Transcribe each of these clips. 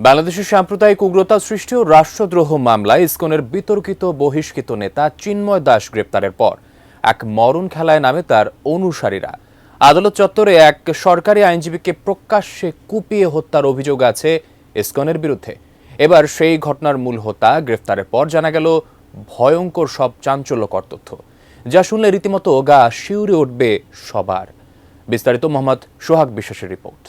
বাংলাদেশের সাম্প্রদায়িক উগ্রতা সৃষ্টি ও রাষ্ট্রদ্রোহ মামলায় ইসকনের বিতর্কিত বহিষ্কৃত নেতা চিন্ময় দাস গ্রেপ্তারের পর এক মরণ খেলায় নামে তার অনুসারীরা। আদালত চত্বরে এক সরকারি আইনজীবীকে প্রকাশ্যে কুপিয়ে হত্যার অভিযোগ আছে ইসকনের বিরুদ্ধে। এবার সেই ঘটনার মূল হোতা গ্রেফতারের পর জানা গেল ভয়ঙ্কর সব চাঞ্চল্যকর তথ্য, যা শুনলে রীতিমতো গা শিউরে উঠবে সবার। বিস্তারিত মোহাম্মদ সোহাগ বিশ্বাসের রিপোর্ট।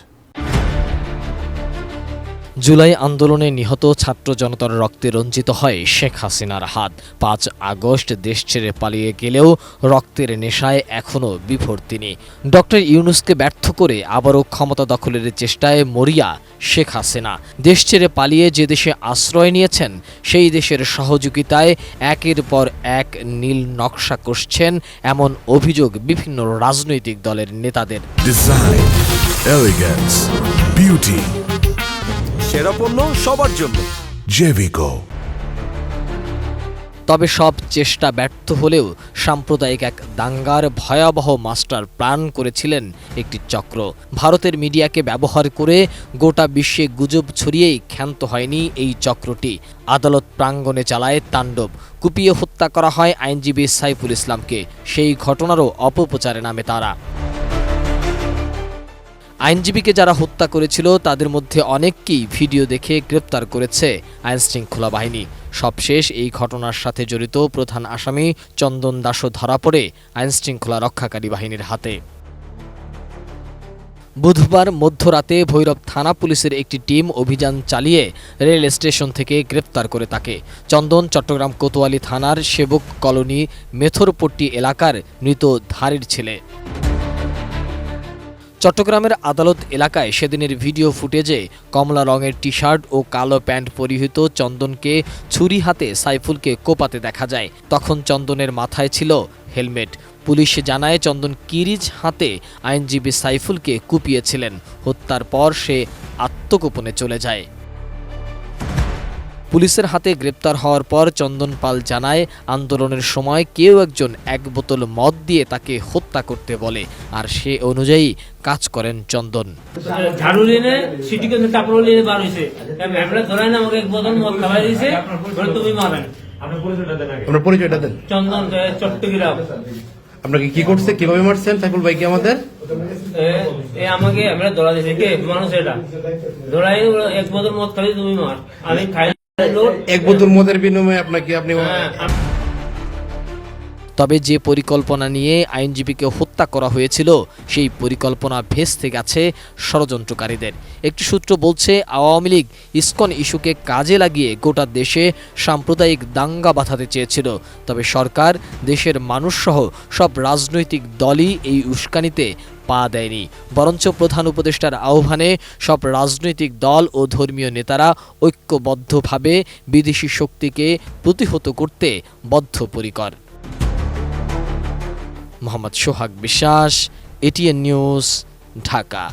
জুলাই আন্দোলনে নিহত ছাত্র জনতার রক্তে রঞ্জিত হয় শেখ হাসিনার হাত। ৫ আগস্ট দেশ ছেড়ে পালিয়ে গেলেও রক্তের নেশায় এখনও বিভোর তিনি। ডক্টর ইউনূসকে ব্যর্থ করে আবারও ক্ষমতা দখলের চেষ্টায় মরিয়া শেখ হাসিনা। দেশ ছেড়ে পালিয়ে যে দেশে আশ্রয় নিয়েছেন সেই দেশের সহযোগিতায় একের পর এক নীল নকশা কষছেন এমন অভিযোগ বিভিন্ন রাজনৈতিক দলের নেতাদের। ডিজাইন, এলিগেন্স, বিউটি, সেরা পণ্য সবার জন্য জেভিকো। তবে সব চেষ্টা ব্যর্থ হলেও সাম্প্রদায়িক এক দাঙ্গার ভয়াবহ মাস্টার প্ল্যান করেছিলেন একটি চক্র। ভারতের মিডিয়াকে ব্যবহার করে গোটা বিশ্বে গুজব ছড়িয়েই ক্ষান্ত হয়নি এই চক্রটি। আদালত প্রাঙ্গণে চালায় তাণ্ডব। কুপিয়ে হত্যা করা হয় আইনজীবী সাইফুল ইসলামকে। সেই ঘটনারও অপপ্রচারে নামে তারা। আইনজীবীকে যারা হত্যা করেছিল তাদের মধ্যে অনেককেই ভিডিও দেখে গ্রেপ্তার করেছে আইনশৃঙ্খলা বাহিনী। সবশেষ এই ঘটনার সাথে জড়িত প্রধান আসামি চন্দন দাসও ধরা পড়ে আইনশৃঙ্খলা রক্ষাকারী বাহিনীর হাতে। বুধবার মধ্যরাতে ভৈরব থানা পুলিশের একটি টিম অভিযান চালিয়ে রেল স্টেশন থেকে গ্রেপ্তার করে তাকে। চন্দন চট্টগ্রাম কোতোয়ালি থানার সেবক কলোনি মেথরপট্টি এলাকার মৃত ধারীর ছেলে। চট্টগ্রামের আদালত এলাকায় সেদিনের ভিডিও ফুটেজে কমলা রঙের টি শার্ট ও কালো প্যান্ট পরিহিত চন্দনকে ছুরি হাতে সাইফুলকে কোপাতে দেখা যায়। তখন চন্দনের মাথায় ছিল হেলমেট। পুলিশ জানায় চন্দন কিরিচ হাতে আইনজীবী সাইফুলকে কুপিয়েছিলেন। হত্যার পর সে আত্মগোপনে চলে যায়। পুলিশের হাতে গ্রেপ্তার হওয়ার পর চন্দন পাল জানায়, আন্দোলনের সময় কেউ একজন এক বোতল মদ দিয়ে তাকে হত্যা করতে বলে, আর সে অনুযায়ী কাজ করেন চন্দন। ঝাড়ু নিয়ে সিটি কেন্দ্র কাপড় নিয়ে বার হয়েছে, ধরে না আমাকে এক বোতল মদ খাওয়াই দিয়েছে, তুমি মারেন। আপনার পরিচয়টা দেন। চন্দন, চট্টগ্রাম। আপনাকে কি করছে, কিভাবে মারছেন সাইফুল ভাইকে? আমাদের আমাকে আমরা ধরা দিয়েছে, কে মানুষ এটা ধরাই, এক বোতল মদ খাই তুমি মার, আমি খাই। এক বোতল মদের বিনিময়ে আপনি তবে যে পরিকল্পনা নিয়ে আইনজীবীকে হত্যা করা হয়েছিল সেই পরিকল্পনা ভেস্তে গেছে ষড়যন্ত্রকারীদের। একটি সূত্র বলছে, আওয়ামী লীগ ইসকন ইস্যুকে কাজে লাগিয়ে গোটা দেশে সাম্প্রদায়িক দাঙ্গা বাঁধাতে চেয়েছিল। তবে সরকার, দেশের মানুষসহ সব রাজনৈতিক দলই এই উস্কানিতে পা দেয়নি। বরঞ্চ প্রধান উপদেষ্টার আহ্বানে সব রাজনৈতিক দল ও ধর্মীয় নেতারা ঐক্যবদ্ধভাবে বিদেশি শক্তিকে প্রতিহত করতে বদ্ধপরিকর। মোহাম্মদ সোহাগ বিশ্বাস, এটিএন নিউজ, ঢাকা।